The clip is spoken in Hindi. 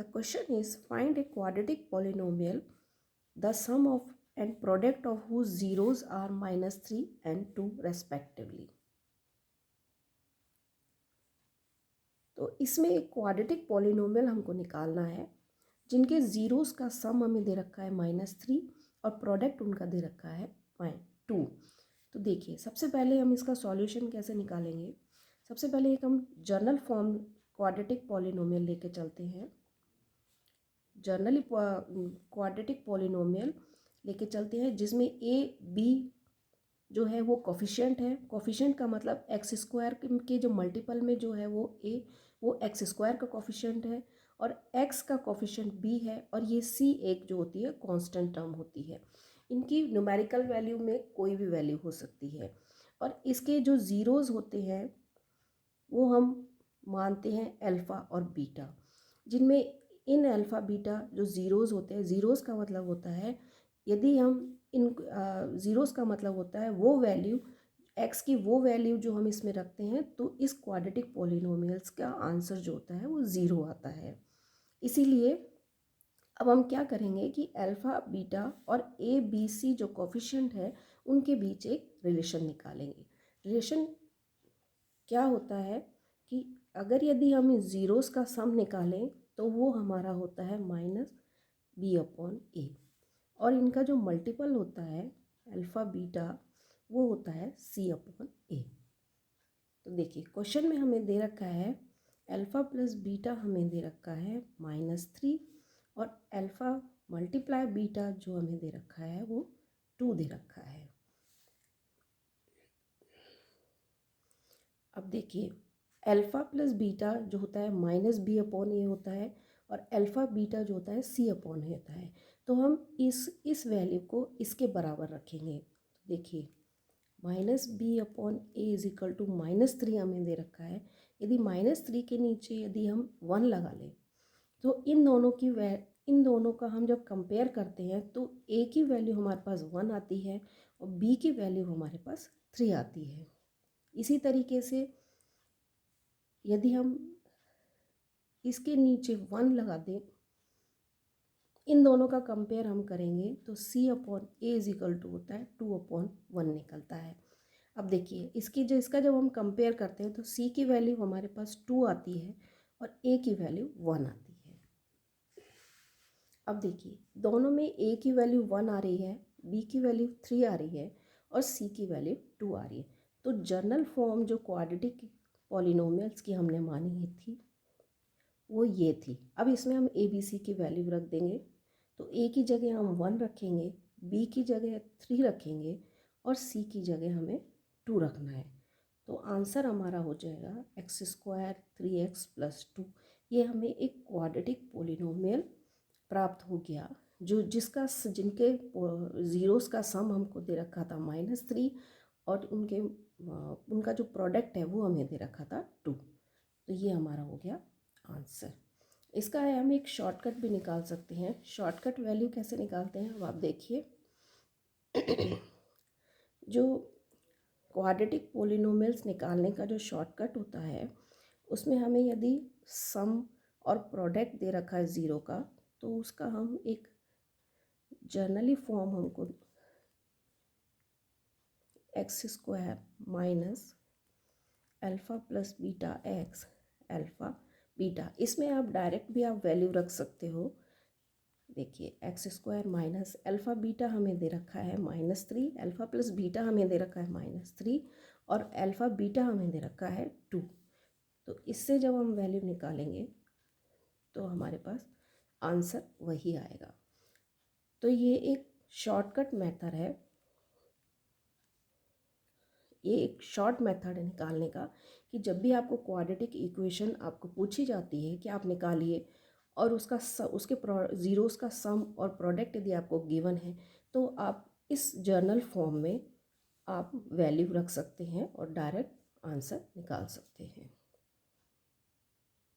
The question is, find a quadratic polynomial, the sum of and product of whose zeros are -3 and 2 respectively. तो इसमें एक क्वाड्रेटिक पॉलिनोमियल हमको निकालना है जिनके ज़ीरोज़ का सम हमें दे रखा है -3 और प्रोडक्ट उनका दे रखा है -2। तो देखिए, सबसे पहले हम इसका सॉल्यूशन कैसे निकालेंगे। सबसे पहले एक हम जनरल फॉर्म क्वाड्रेटिक पॉलिनोमियल लेके चलते हैं। जनरली क्वाड्रेटिक पॉलिनोमियल लेके चलते हैं जिसमें ए बी जो है वो कोफिशिएंट है। कोफिशिएंट का मतलब एक्स स्क्वायर के जो मल्टीपल में जो है वो एक्स स्क्वायर का कोफिशिएंट है और एक्स का कोफिशिएंट बी है और ये सी एक जो होती है कांस्टेंट टर्म होती है। इनकी न्यूमेरिकल वैल्यू में कोई भी वैल्यू हो सकती है और इसके जो ज़ीरोज़ होते हैं वो हम मानते हैं अल्फ़ा और बीटा, जिनमें इन अल्फ़ा बीटा जो ज़ीरोज़ होते हैं, ज़ीरोज़ का मतलब होता है यदि हम इन ज़ीरोज़ का मतलब होता है वो वैल्यू एक्स की वो वैल्यू जो हम इसमें रखते हैं तो इस क्वाड्रेटिक पॉलिनोमियल्स का आंसर जो होता है वो ज़ीरो आता है। इसीलिए अब हम क्या करेंगे कि अल्फ़ा बीटा और ए बी सी जो कोफिशिएंट है उनके बीच एक रिलेशन निकालेंगे। रिलेशन क्या होता है कि अगर यदि हम इस ज़ीरोज़ का सम निकालें तो वो हमारा होता है -b/a और इनका जो मल्टीपल होता है अल्फ़ा बीटा वो होता है c/a। तो देखिए, क्वेश्चन में हमें दे रखा है अल्फ़ा प्लस बीटा हमें दे रखा है -3 और अल्फ़ा मल्टीप्लाई बीटा जो हमें दे रखा है वो 2 दे रखा है। अब देखिए, अल्फ़ा प्लस बीटा जो होता है -b/a होता है और अल्फ़ा बीटा जो होता है c/a होता है। तो हम इस वैल्यू को इसके बराबर रखेंगे। देखिए, -b/a इज इक्वल टू -3 हमें दे रखा है। यदि -3 के नीचे यदि हम 1 लगा लें तो इन दोनों का हम जब कंपेयर करते हैं तो a की वैल्यू हमारे पास 1 आती है और b की वैल्यू हमारे पास 3 आती है। इसी तरीके से यदि हम इसके नीचे 1 लगा दें, इन दोनों का कंपेयर हम करेंगे तो c/a इज इक्वल टू होता है 2/1 निकलता है। अब देखिए, इसका जब हम कंपेयर करते हैं तो c की वैल्यू हमारे पास 2 आती है और a की वैल्यू 1 आती है। अब देखिए, दोनों में a की वैल्यू 1 आ रही है, b की वैल्यू 3 आ रही है और c की वैल्यू 2 आ रही है। तो जनरल फॉर्म जो क्वाड्रेटिक पॉलिनोमियल्स की हमने मानी थी वो ये थी। अब इसमें हम a b c की वैल्यू रख देंगे तो a की जगह हम 1 रखेंगे, b की जगह 3 रखेंगे और c की जगह हमें 2 रखना है। तो आंसर हमारा हो जाएगा x² 3x + 2। ये हमें एक क्वाड्रेटिक पॉलिनोमियल प्राप्त हो गया जिनके ज़ीरोज़ का सम हमको दे रखा था -3 और उनका जो प्रोडक्ट है वो हमें दे रखा था 2। तो ये हमारा हो गया आंसर। इसका है हम एक शॉर्टकट भी निकाल सकते हैं। शॉर्टकट वैल्यू कैसे निकालते हैं अब आप देखिए। जो क्वाड्रेटिक पॉलिनोमियल्स निकालने का जो शॉर्टकट होता है उसमें हमें यदि सम और प्रोडक्ट दे रखा है ज़ीरो का तो उसका हम एक जनरली फॉर्म हमको x² minus alpha plus beta x alpha beta, इसमें आप डायरेक्ट भी आप वैल्यू रख सकते हो। देखिए, x² माइनस अल्फ़ा बीटा हमें दे रखा है -3, अल्फ़ा प्लस बीटा हमें दे रखा है -3 और अल्फ़ा बीटा हमें दे रखा है 2। तो इससे जब हम वैल्यू निकालेंगे तो हमारे पास आंसर वही आएगा। तो ये एक शॉर्टकट मेथड है, ये एक शॉर्ट मेथड है निकालने का कि जब भी आपको क्वाड्रेटिक इक्वेशन आपको पूछी जाती है कि आप निकालिए और उसके ज़ीरोज़ का सम और प्रोडक्ट यदि आपको गिवन है तो आप इस जर्नल फॉर्म में आप वैल्यू रख सकते हैं और डायरेक्ट आंसर निकाल सकते हैं।